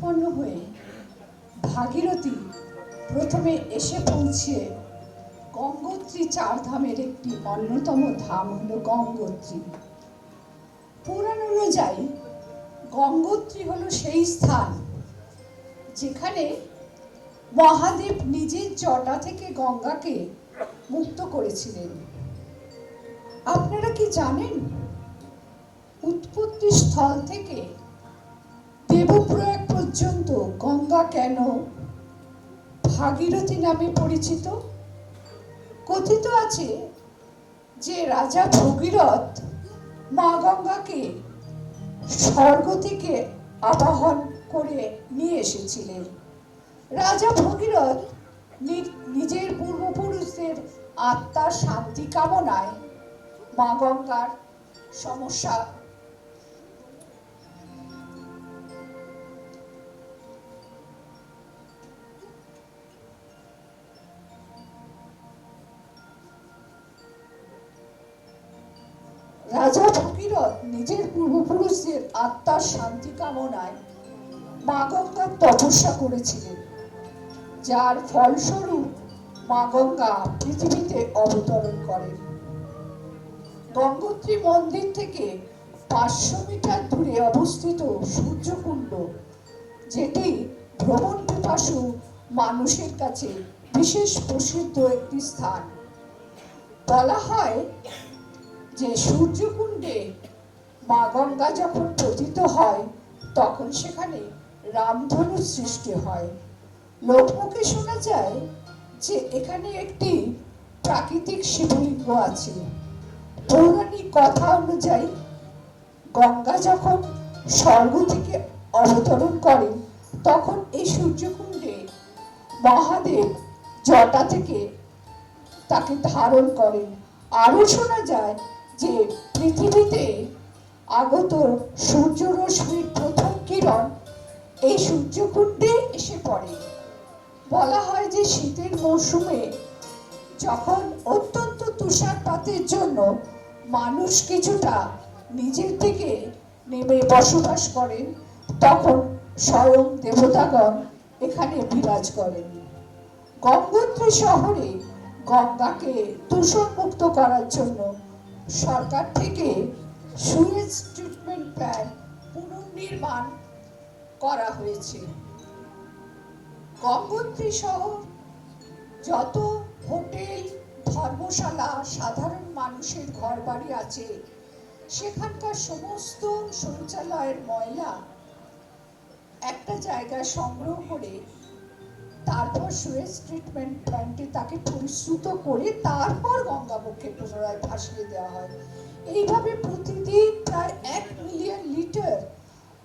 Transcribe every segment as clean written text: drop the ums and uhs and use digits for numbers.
উৎপন্ন হয়ে ভাগীরথী প্রথমে এসে পৌঁছে গঙ্গোত্রী চার ধামের একটি অন্যতম ধাম হল গঙ্গোত্রী। পুরাণ অনুযায়ী গঙ্গোত্রী হলো সেই স্থান যেখানে মহাদেব নিজের জটা থেকে গঙ্গাকে মুক্ত করেছিলেন। আপনারা কি জানেন উৎপত্তি স্থল থেকে দেবপ্রয়াগ পর্যন্ত গঙ্গা কেন ভাগীরথী নামে পরিচিত? কথিত আছে যে রাজা ভগীরথ মা গঙ্গাকে স্বর্গ থেকে আবাহন করে নিয়ে এসেছিলেন। রাজা ভগীরথ নিজের পূর্বপুরুষদের আত্মার শান্তি কামনায় মা গঙ্গার সমস্যা রাজা ভগীরথ নিজের পূর্বপুরুষদের আত্মার শান্তি কামনায় মা গঙ্গার তপস্যা করেছিলেন, যার ফলস্বরূপ মা গঙ্গা পৃথিবীতে অবতরণ করেন। গঙ্গোত্রী মন্দির থেকে 500 মিটার দূরে অবস্থিত সূর্যকুণ্ড, যেটি ভ্রমণ পিপাসু মানুষের কাছে বিশেষ প্রসিদ্ধ একটি স্থান। বলা হয় যে সূর্যকুণ্ডে মা গঙ্গা যখন পতিত হয় তখন সেখানে রামধনু সৃষ্টি হয়। লোকমুখে শোনা যায় যে এখানে একটি প্রাকৃতিক শিবলিঙ্গ আছে। পৌরাণিক কথা অনুযায়ী গঙ্গা যখন স্বর্গ থেকে অবতরণ করেন তখন এই সূর্যকুণ্ডে মহাদেব জটা থেকে তাকে ধারণ করেন। আরো শোনা যায় যে পৃথিবীতে আগত সূর্যরশ্মির প্রথম কিরণ এই সূর্যকুণ্ডে এসে পড়ে। বলা হয় যে শীতের মৌসুমে যখন অত্যন্ত তুষারপাতের জন্য মানুষ কিছুটা নিজের থেকে নেমে বসবাস করেন, তখন স্বয়ং দেবতাগণ এখানে বিরাজ করেন। গঙ্গোত্রী শহরে গঙ্গাকে দূষণমুক্ত করার জন্য সরকার থেকে সুয়েজ ট্রিটমেন্ট প্ল্যান্ট পুনর্নির্মাণ করা হয়েছে। গঙ্গোত্রী শহর যত হোটেল, ধর্মশালা, সাধারণ মানুষের ঘরবাড়ি আছে, সেখানকার সমস্ত শৌচালয়ের ময়লা একটা জায়গায় সংগ্রহ করে তারপর সুয়েজ ট্রিটমেন্ট প্ল্যান্টে তাকে পরিশ্রুত করে তারপর গঙ্গাবক্ষে পুনরায় ভাসিয়ে দেওয়া হয়। এইভাবে প্রতিদিন প্রায় 1 মিলিয়ন লিটার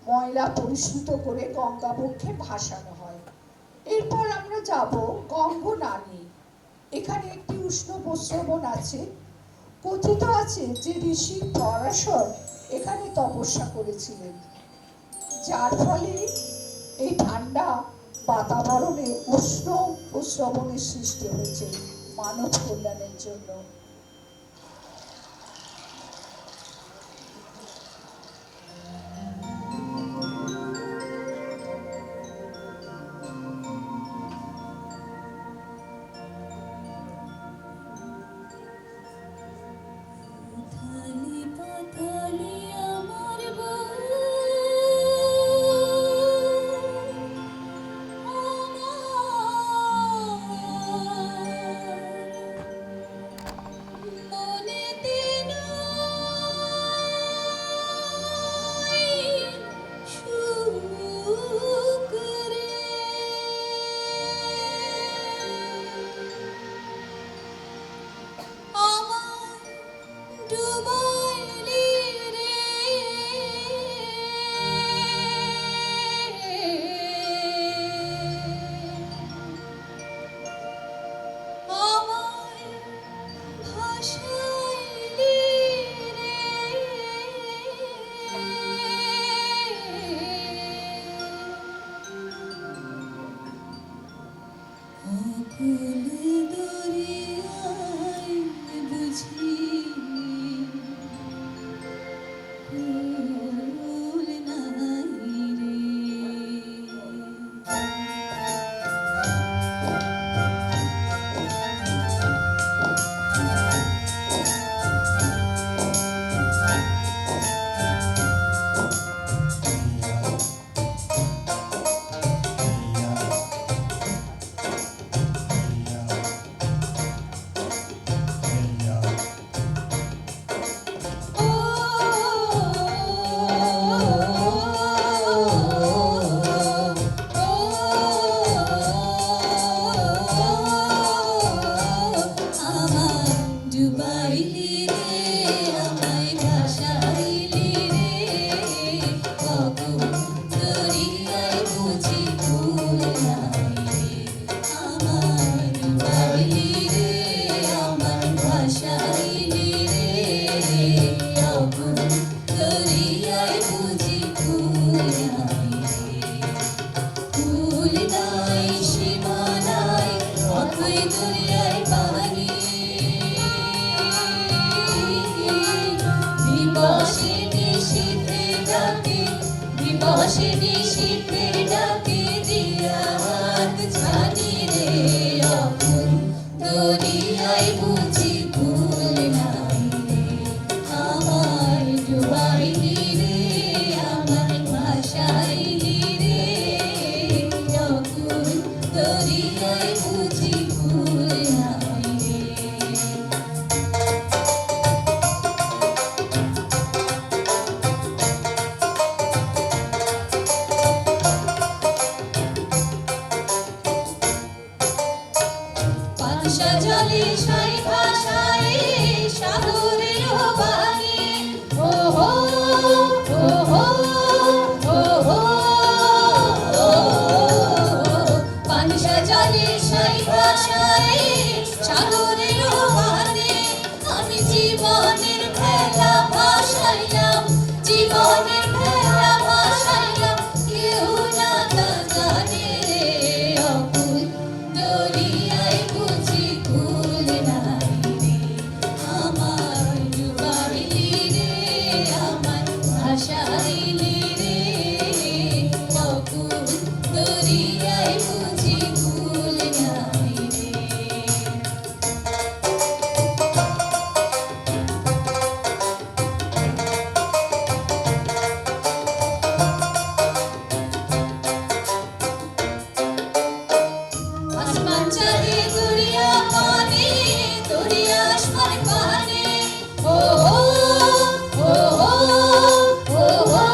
ময়লা পরিশ্রুত করে গঙ্গাবক্ষে ভাসানো হয়। এরপর আমরা যাব গঙ্গনানী। এখানে একটি উষ্ণ প্রস্রবণ আছে। কথিত আছে যে ঋষি পরাশর এখানে তপস্যা করেছিলেন, যার ফলে এই ঠান্ডা বাতাবরণে উষ্ণ প্রস্রবণের সৃষ্টি হয়েছে মানব কল্যাণের জন্য। বাঁশিনি শিখে ডাকে দিয়া হাত ছানি রে অকুল দরিয়ায় বুঝি ভুল নাই রে আমার ডুবাইলি রে আমার ভাসাইলি রে অকুল দরিয়ায় বুঝি ভুল নাই রে পাংশা জলে সাই ভাষায় সাগরের বাণী ও হো ও হো ও হো পাংশা জলে সাই ভাষায় সাগরের বাণী আমি জীবনের ভেলা ভাসাইলাম জীবনের ভেলা ভাসাইলাম কেউ না তা জানে রে অকুল দরিয়ায় বুঝি ভুল নাই রে আমার ডুবাইলি রে আমার ভাসাইলি রে অকুল দরিয়ায় বুঝি ভুল নাই রে আসমান চাঁদে দুনিয়া পানে দুনিয়া আসমান পানে ও হো ও হো ও হো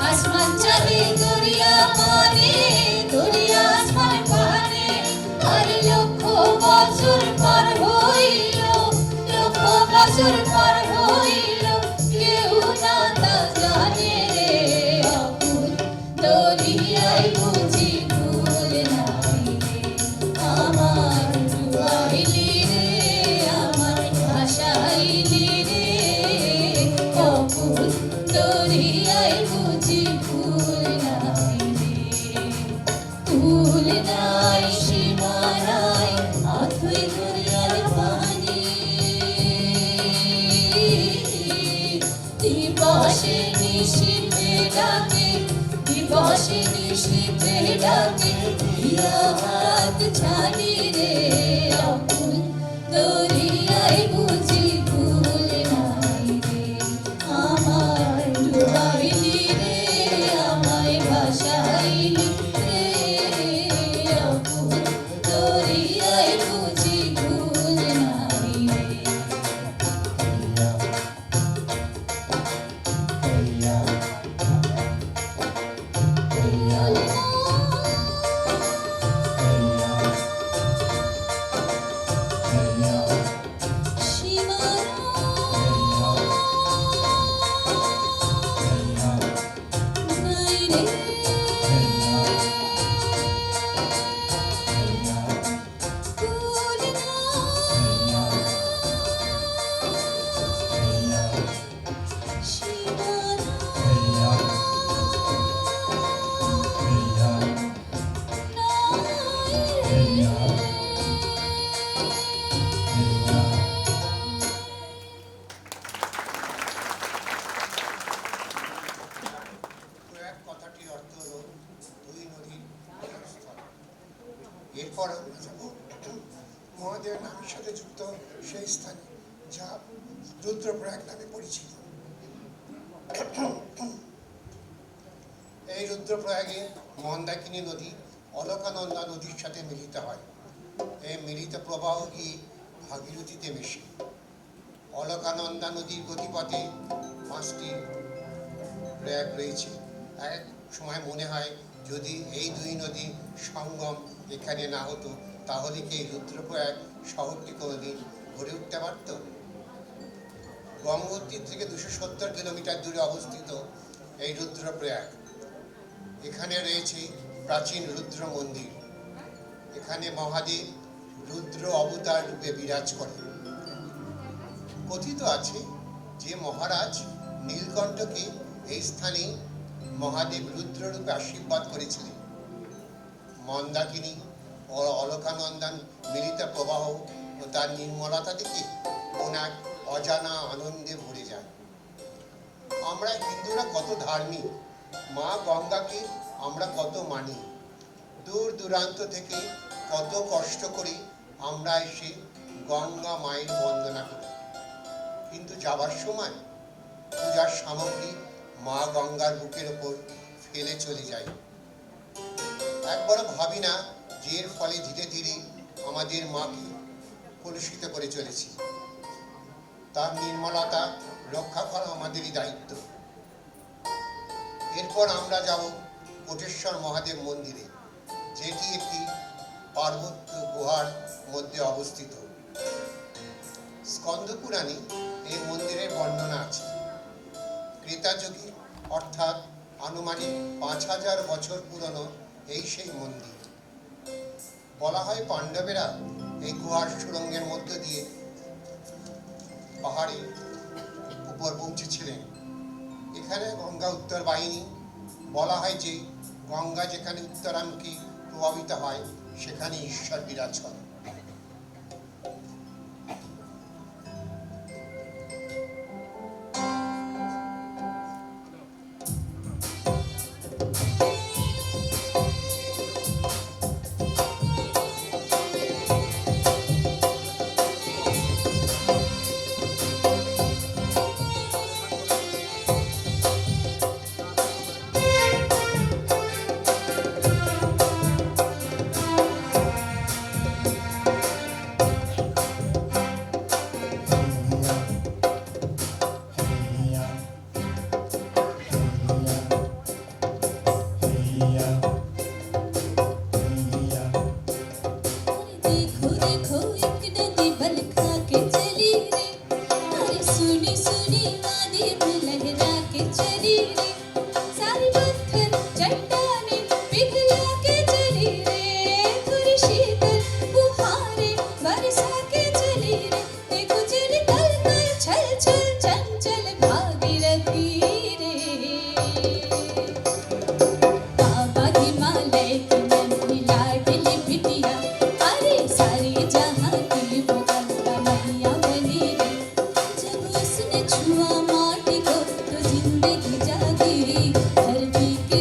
আসমান চাঁদে দুনিয়া পানে দুনিয়া আসমান পানে আর লক্ষ বছর পার হইল লক্ষ বছর পার হইল কেউ না তা জানে রে অকুল দরিয়ায় বুঝি ভুল নাই রে আমার ডুবাইলি রে আমার ভাসাইলি রে অকুল দরিয়ায় বুঝি ভুল নাই রে ভুল নাই সীমা নাই অথই দরিয়ার পানি দিবসে নিশীথে ডাকে দিবসে নিশীথে ডাকে দিয়া হাত ছানি রে অকুল দরিয়ায় বুঝি ভুল নাই রে আমার ডুবাইলি রে আমায় ভাসাইলি রে অকুল দরিয়ায় বুঝি ভুল নাই রে প্রয়াগ কথাটির অর্থ হলো দুই নদীর মিলনস্থল। এরপর আমরা যাব মহাদেবের নামের সাথে যুক্ত সেই স্থানে যা রুদ্রপ্রয়াগ নামে পরিচিত। এই রুদ্রপ্রয়াগে মন্দাকিনী নদী অলকানন্দা নদীর সাথে মিলিত হয়। এই মিলিত প্রবাহ গিয়ে ভাগীরথীতে মেশে। অলকানন্দা নদীর গতিপথে 5টি প্রয়াগ রয়েছে। এক সময় মনে হয় যদি এই দুই নদী সঙ্গম এখানে না হতো তাহলে কি এই রুদ্রপ্রয়াগ শহরটি কোনোদিন গড়ে উঠতে পারত? গঙ্গোত্রী থেকে 270 কিলোমিটার দূরে অবস্থিত এই রুদ্রপ্রয়াগ। এখানে রয়েছে প্রাচীন রুদ্র মন্দির। এখানে মহাদেব রুদ্র অবতার রূপে বিরাজ করে। কথিত আছে যে মহারাজ নীলকণ্ঠকে এই স্থানে মহাদেব রুদ্র রূপে আশীর্বাদ করেছিলেন। মন্দাকিনী ও অলকানন্দন মিলিত প্রবাহ ও তার নির্মলতা দেখে মন এক অজানা আনন্দে ভরে যায়। আমরা হিন্দুরা কত ধার্মিক, মা গঙ্গাকে আমরা কত মানি। দূর দূরান্ত থেকে কত কষ্ট করে আমরা এসে গঙ্গা মায়ের বন্দনা করি, কিন্তু যাবার সময় পূজার সামগ্রী মা গঙ্গার বুকের ওপর ফেলে চলে যাই। একবারও ভাবি না যে এর ফলে ধীরে ধীরে আমাদের মাকে কলুষিত করে চলেছি। তার নির্মলতা রক্ষা করা আমাদেরই দায়িত্ব। এরপর আমরা যাব কোটেশ্বর মহাদেব মন্দিরে, যেটি একটি পার্বত্য গুহার মধ্যে অবস্থিত। স্কন্দ পুরাণে এই মন্দিরের বর্ণনা আছে। ত্রেতা যুগে অর্থাৎ আনুমানিক 5000 বছর পুরনো এই সেই মন্দির। বলা হয় পাণ্ডবেরা এই গুহার সুড়ঙ্গের মধ্য দিয়ে পাহাড়ে উপর পৌঁছেছিলেন। এখানে গঙ্গা উত্তর বাহিনী। বলা হয় যে গঙ্গা যেখানে উত্তরামুখী প্রভাবিত হয় সেখানে ঈশ্বর বিরাজ করে। देखो देखो एक नदी बल खा के चली रे, अरे सुनी सुनी वादी में लहरा के चली रे, सारी पत्थर चट्टाने पिघला के चली रे, थोड़ी शीतल फुहारे बरसा के चली रे, देखो चली कल कल छल छल चंचल भागीरथी रे। बाबा हिमालय की नन्ही लाडली बिटिया, अरे सारे जहां की वो गंगा मैया बनी रे। जब उसने छुआ माटी को तो जिंदगी जागी, धरती के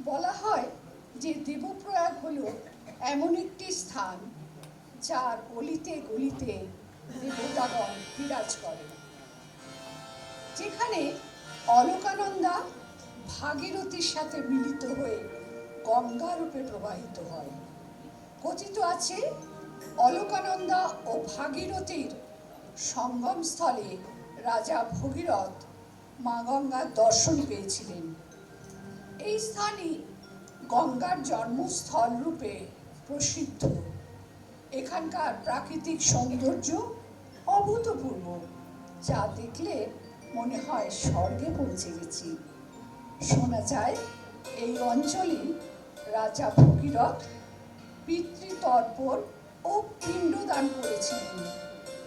বলা হয় যে দেবপ্রয়াগ হলো এমন একটি স্থান যার অলিতে গলিতে দেবতাগণ বিরাজ করেন, যেখানে অলকানন্দা ভাগীরথীর সাথে মিলিত হয়ে গঙ্গা রূপে প্রবাহিত হয়। কথিত আছে অলকানন্দা ও ভাগীরথীর সঙ্গমস্থলে রাজা ভগীরথ মা গঙ্গার দর্শন পেয়েছিলেন। এই স্থানই গঙ্গার জন্মস্থল রূপে প্রসিদ্ধ। এখানকার প্রাকৃতিক সৌন্দর্য অভূতপূর্ব, যা দেখলে মনে হয় স্বর্গে পৌঁছে গেছি। শোনা যায় এই অঞ্চলে রাজা ভগীরথ পিতৃতর্পণ ও পিণ্ডদান করেছিলেন।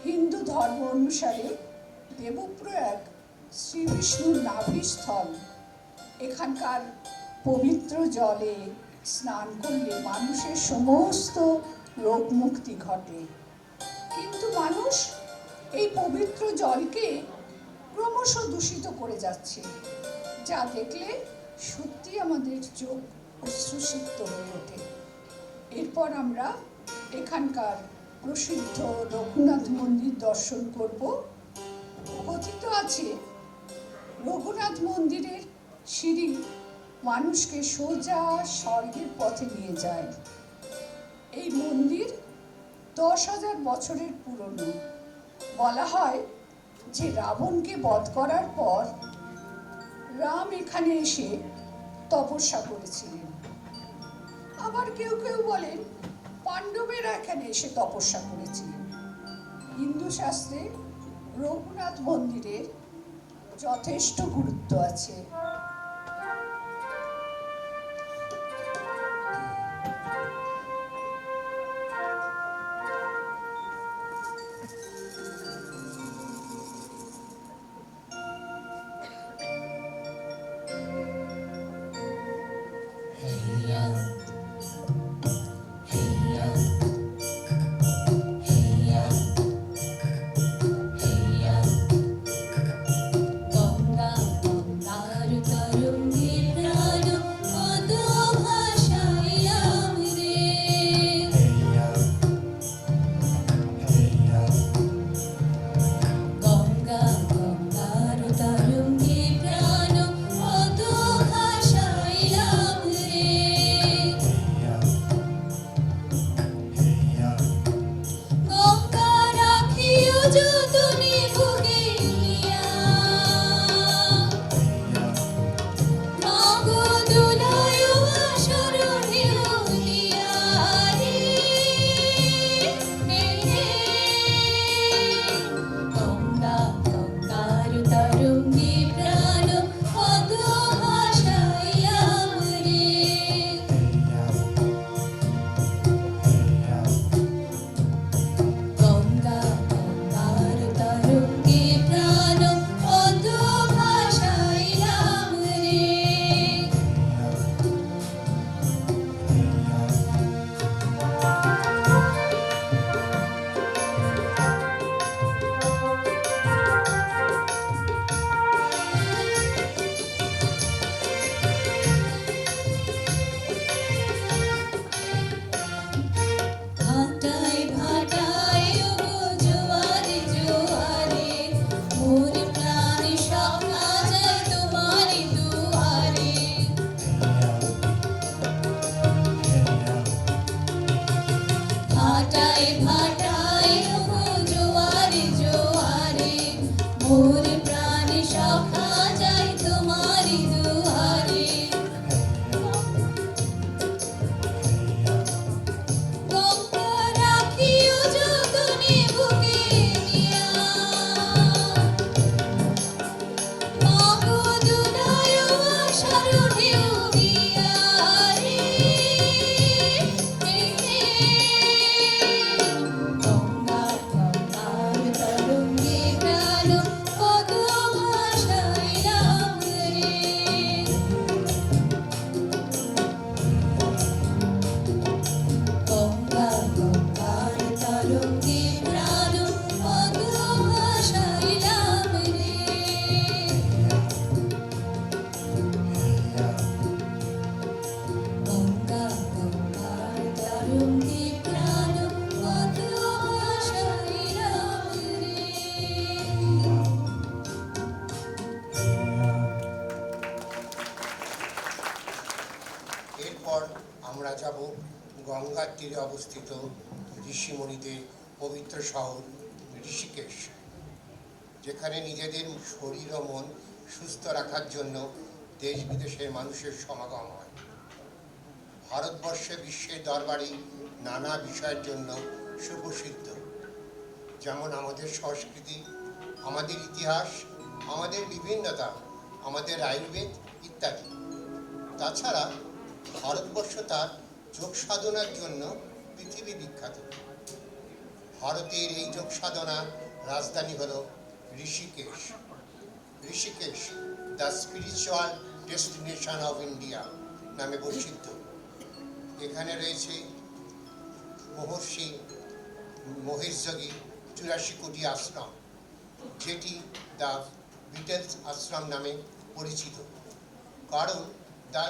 হিন্দু ধর্ম অনুসারে দেবপ্রয়াগ শ্রীবিষ্ণুর নাভিস্থল। এখানকার পবিত্র জলে স্নান করলে মানুষের সমস্ত রোগ মুক্তি ঘটে। কিন্তু মানুষ এই পবিত্র জলকে ক্রমশ দূষিত করে যাচ্ছে, যা দেখলে সত্যি আমাদের চোখ অশ্রুসিক্ত হয়ে ওঠে। এরপর আমরা এখানকার প্রসিদ্ধ রঘুনাথ মন্দির দর্শন করব। কথিত আছে রঘুনাথ মন্দিরের সিঁড়ি মানুষকে সোজা স্বর্গের পথে নিয়ে যায়। এই মন্দির 10,000 বছরের পুরনো। বলা হয় যে রাবণকে বধ করার পর রাম এখানে এসে তপস্যা করেছিলেন। আবার কেউ কেউ বলেন পাণ্ডবেরা এখানে এসে তপস্যা করেছিলেন। হিন্দু শাস্ত্রে রঘুনাথ মন্দিরের যথেষ্ট গুরুত্ব আছে। গঙ্গা গঙ্গার এরপর আমরা যাব গঙ্গার তীরে অবস্থিত ঋষিমণিদের পবিত্র শহর ঋষিকেশ, যেখানে নিজেদের শরীর ও মন সুস্থ রাখার জন্য দেশ বিদেশের মানুষের সমাগম হয়। ভারতবর্ষে বিশ্বের দরবারে নানা বিষয়ের জন্য সুপ্রসিদ্ধ, যেমন আমাদের সংস্কৃতি, আমাদের ইতিহাস, আমাদের বিভিন্নতা, আমাদের আয়ুর্বেদ ইত্যাদি। তাছাড়া ভারতবর্ষ তার যোগ সাধনার জন্য পৃথিবী বিখ্যাত। ভারতের এই যোগ সাধনার রাজধানী হল Rishikesh. Rishikesh the spiritual destination of India নামে প্রসিদ্ধ। এখানে রয়েছে মহর্ষি মহেশযোগী 84 কোটি আশ্রম, যেটি দ্য বিটেলস আশ্রম নামে পরিচিত, কারণ দ্য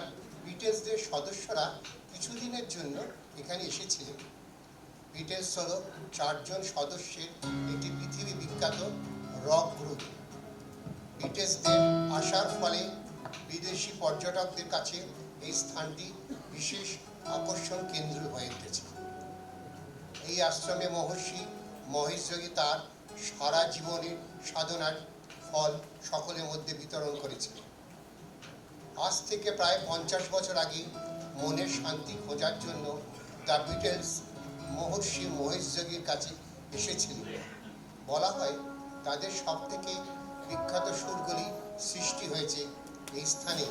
বিটেলসদের সদস্যরা কিছুদিনের জন্য এখানে এসেছিলেন। বিটেলস হল 4 জন সদস্যের একটি পৃথিবী বিখ্যাত রক গ্রুপ। বিটেলসদের আসার ফলে বিদেশি পর্যটকদের কাছে এই স্থানটি বিশেষ আকর্ষণ কেন্দ্র হয়ে উঠেছে। এই আশ্রমে মহর্ষি মহেশযোগী তার সারা জীবনের সাধনার ফল সকলের মধ্যে বিতরণ করেছিলেন। আজ থেকে প্রায় 50 বছর আগে মনের শান্তি খোঁজার জন্য দ্য বিটেলস মহর্ষি মহেশযোগীর কাছে এসেছিলেন। বলা হয় তাদের সব থেকে বিখ্যাত সুরগুলি সৃষ্টি হয়েছে এই স্থানে।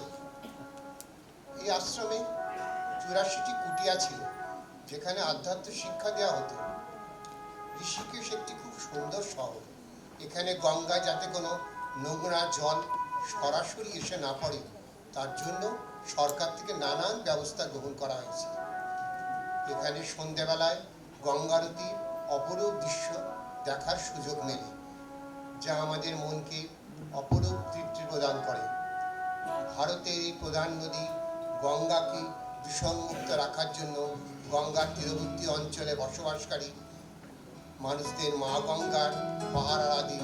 এই আশ্রমে 84টি কুটিয়া ছিল, যেখানে আধ্যাত্মিক শিক্ষা দেওয়া হতো। ঋষিকেশ একটি খুব সুন্দর শহর। এখানে গঙ্গায় যাতে কোনো নোংরা জল সরাসরি এসে না পড়ে, তার জন্য সরকার থেকে নানান ব্যবস্থা গ্রহণ করা হয়েছে। এখানে সন্ধেবেলায় গঙ্গারতির অপরূপ দৃশ্য দেখার সুযোগ মেলে, যা আমাদের মনকে অপরূপ তৃপ্তি প্রদান করে। ভারতের এই প্রধান নদী গঙ্গাকে দূষণমুক্ত রাখার জন্য গঙ্গার তীরবর্তী অঞ্চলে বসবাসকারী মানুষদের মা গঙ্গার পাহারা আদি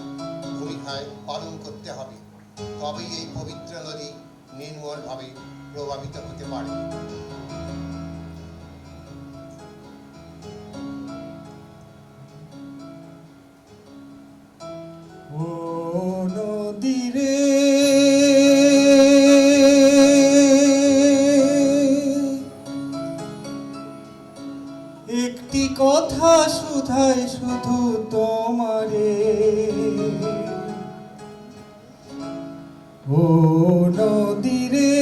ভূমিকায় পালন করতে হবে, তবেই এই পবিত্র নদী নির্মলভাবে প্রভাবিত হতে পারে। ও নদীরে একটি কথা শুধাই শুধু তোমারে, ও নদীরে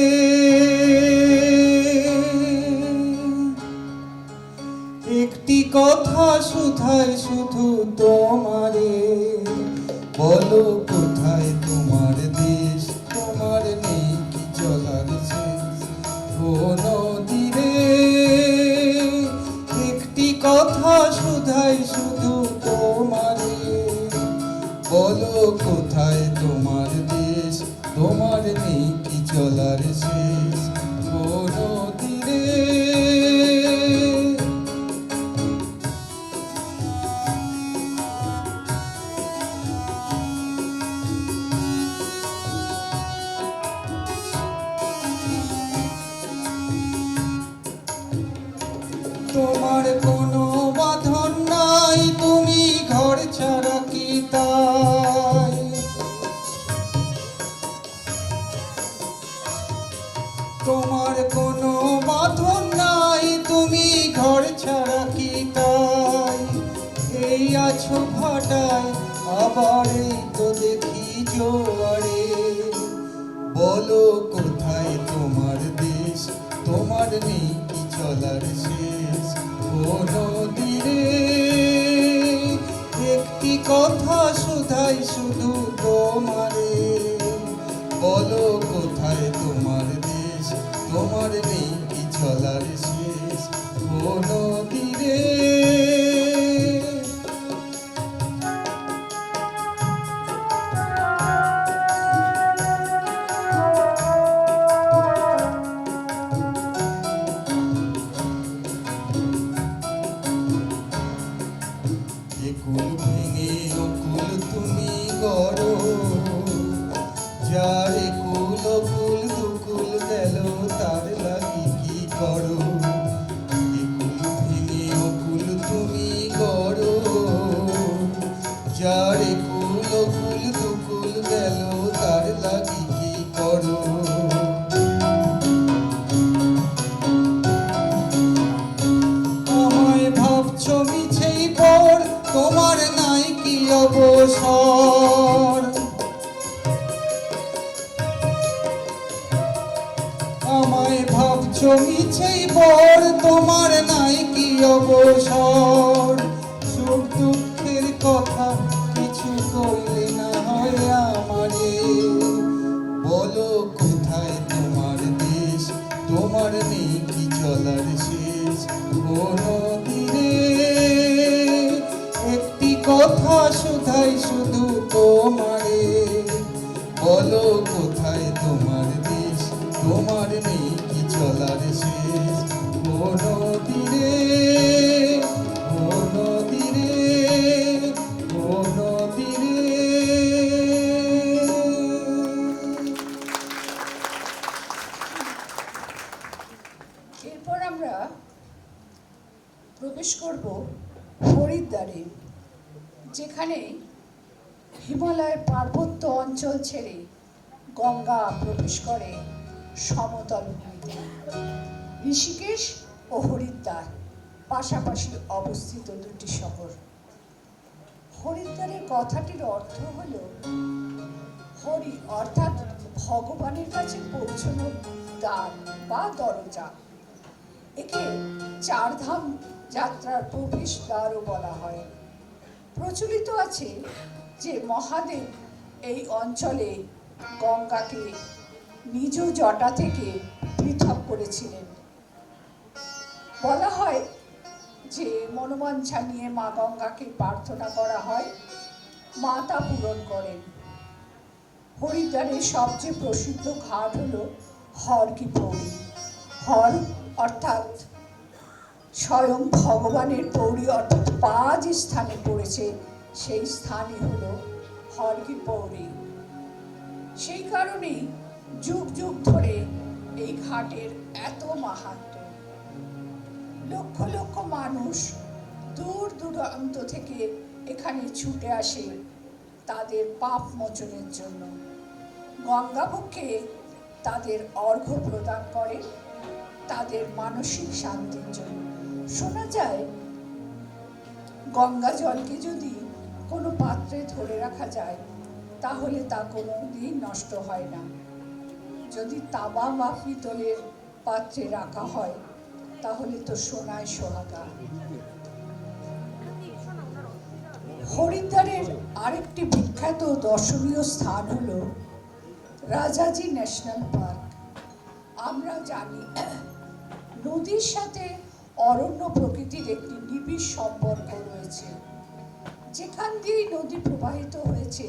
একটি কথা শুধাই শুধু তোমারে, বলো কোথায় তোমার দেশ, তোমার নেই কি চলার শেষ। ও নদীরে একটি কথা শুধাই শুধু তোমারে, বলো কোথায় তোমার দেশ, তোমার নেই কি চলার শেষ। ও নদীরে তোমার কোনো বাঁধন নাই, তুমি ঘর ছাড়া কি তাই। তোমার কোনো বাঁধন নাই, তুমি ঘর ছাড়া কি তাই। এই আছো ভাটায়, আবার এই তো দেখি জোয়ারে, বলো কোথায় তোমার দেশ, তোমার নেই কি চলার শেষ। ও নদীরে একটি কথা শুধাই শুধু তোমারে, বলো কোথায় তোমার দেশ, তোমার নেই কি চলার শেষ। ও নদীরে একুল ভেঙে অকুল তুমি করো, যার একুল অকুল দুকুল গেল তার লাগি কি করো। আমায় ভাবছো মিছেই বর, তোমার নাই কি অবসর। সুখ দুঃখের কথা কিছু করলে না হয় আমারে, বলো কোথায় তোমার দেশ, তোমার নেই কি চলার শেষ। কোনো দিনে একটি কথা শুধাই শুধু তোমারে, বলো কোথায় তোমার দেশ, তোমার নেই কি চলার শেষ। কোনো দিনে, কোনো দিনে, কোনো দিনে। এরপর আমরা প্রবেশ করব হরিদ্বারে, যেখানে হিমালয়ের পার্বত্য অঞ্চল ছেড়ে গঙ্গা প্রবেশ করে সমতল ভূমিতে। ঋষিকেশ ও হরিদ্বার পাশাপাশি অবস্থিত দুটি শহর। হরিদ্বারের কথাটির অর্থ হল হরি অর্থাৎ ভগবানের কাছে পৌঁছানোর দ্বার বা দরজা। একে চারধাম যাত্রার প্রবেশ দ্বারও বলা হয়। প্রচলিত আছে যে মহাদেব এই অঞ্চলে গঙ্গাকে নিজ জটা থেকে পৃথক করেছিলেন। বলা হয় যে মনোবাঞ্ছা নিয়ে মা গঙ্গাকে প্রার্থনা করা হয়, মা তা পূরণ করেন। হরিদ্বারের সবচেয়ে প্রসিদ্ধ ঘাট হল হর কি পৌড়ি। হর অর্থাৎ স্বয়ং ভগবানের পৌড়ি, অর্থাৎ পা যে স্থানে পড়েছে সেই স্থানই হল হর কি পৌড়ি। সেই কারণেই যুগ যুগ ধরে এই ঘাটের এত মাহাত্ম্য। লক্ষ লক্ষ মানুষ দূর দূরান্ত থেকে এখানে ছুটে আসে তাদের পাপ মোচনের জন্য। গঙ্গাবক্ষে তাদের অর্ঘ্য প্রদান করে তাদের মানসিক শান্তির জন্য। শোনা যায় গঙ্গা জলকে যদি কোনো পাত্রে ধরে রাখা যায় তাহলে তা কোনো দিন নষ্ট হয় না। যদি তামা বা পিতলের পাত্রে রাখা হয় তাহলে তো সোনায় সোহাগা। হরিদ্বারের আরেকটি বিখ্যাত দর্শনীয় স্থান হল রাজাজি ন্যাশনাল পার্ক। আমরা জানি নদীর সাথে অরণ্য প্রকৃতির একটি নিবিড় সম্পর্ক রয়েছে। যেখান দিয়ে নদী প্রবাহিত হয়েছে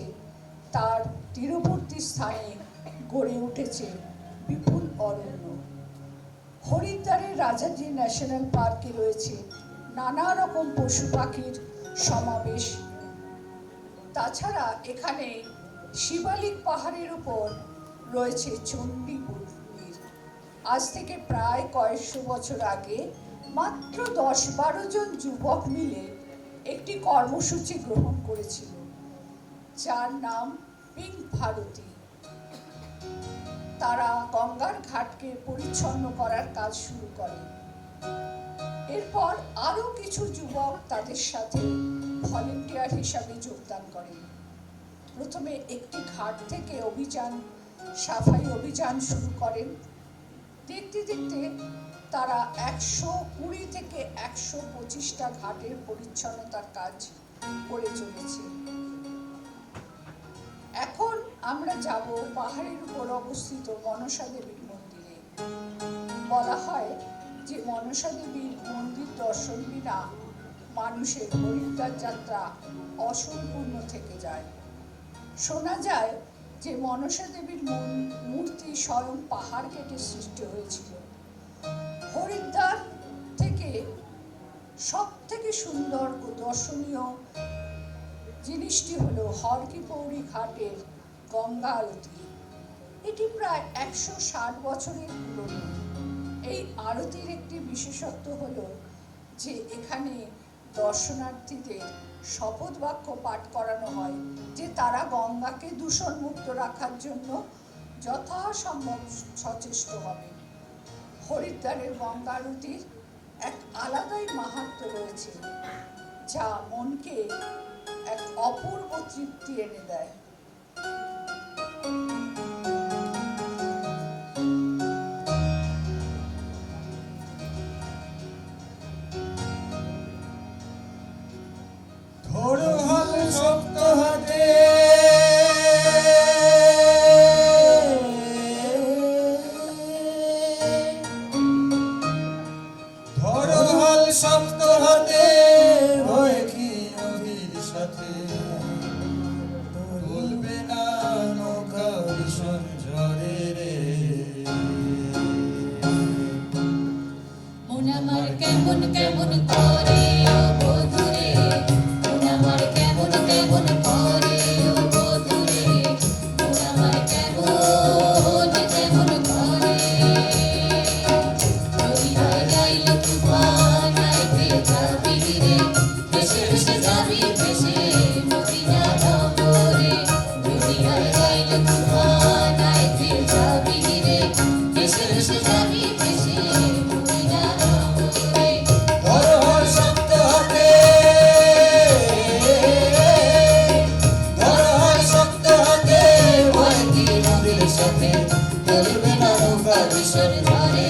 তার তীরবর্তী স্থানে গড়ে উঠেছে বিপুল অরণ্য। হরিদ্বারের রাজাজি ন্যাশনাল পার্কে রয়েছে নানা রকম পশু পাখির সমাবেশ। তাছাড়া এখানে শিবালিক পাহাড়ের উপর রয়েছে চণ্ডী মন্দির। আজ থেকে প্রায় কয়েকশো বছর আগে মাত্র 10-12 জন যুবক মিলে একটি কর্মসূচি গ্রহণ করেছিল, যার নাম পিঙ্ক ভারতী। তারা গঙ্গার ঘাটকে পরিচ্ছন্ন করার কাজ শুরু করে। এরপর আরো কিছু যুবক তাদের সাথে ভলেন্টিয়ার হিসাবে যোগদান করেন। প্রথমে একটি ঘাট থেকে সাফাই অভিযান শুরু করেন। দেখতে দেখতে তারা 120 থেকে 125টা ঘাটের পরিচ্ছন্নতার কাজ করে চলেছে। এখন আমরা যাব পাহাড়ের উপর অবস্থিত মনসা দেবীর মন্দিরে। বলা হয় যে মনসা দেবীর মন্দির দর্শন বিনা মানুষের হরিদ্বার যাত্রা অসম্পূর্ণ থেকে যায়। শোনা যায় যে মনসা দেবীর মূর্তি স্বয়ং পাহাড় কেটে সৃষ্টি হয়েছিল। হরিদ্বার থেকে সব থেকে সুন্দর ও দর্শনীয় জিনিসটি হলো হর কি পৌড়ি ঘাটের গঙ্গা আরতি। এটি প্রায় 160 বছরের পুরনো। এই আরতির একটি বিশেষত্ব হলো যে এখানে দর্শনার্থীদের শপথ বাক্য পাঠ করানো হয় যে তারা গঙ্গাকে দূষণমুক্ত রাখার জন্য যথাসম্ভব সচেষ্ট হবে। হরিদ্বারের গঙ্গা আরতির এক আলাদাই মাহাত্ম্য রয়েছে, যা মনকে এক অপূর্ব তৃপ্তি এনে দেয়। শক্ত হাতে হয়ে কি নদীর সাথে বলবে না নৌকা ভীষণ ঝরে রে মন আমার কেমন কেমন করে ও বধুরে মন আমার কেমন কেমন করে ও বধুরে মন আমার কেমন কেমন করে যদি হয় গাইল তুফান আইতে যাবি রে ভেসে ভেসে যাবি ভেসে মদিনা নগরে যদি হয় গাইল তুফান আইতে যাবি রে ভেসে ভেসে যাবি ভেসে মদিনা নগরে ধর হয় শক্ত হাতে ধর হয় শক্ত হাতে হয় কি নদীর সাথে বলবে না নৌকা ভীষণ ধরে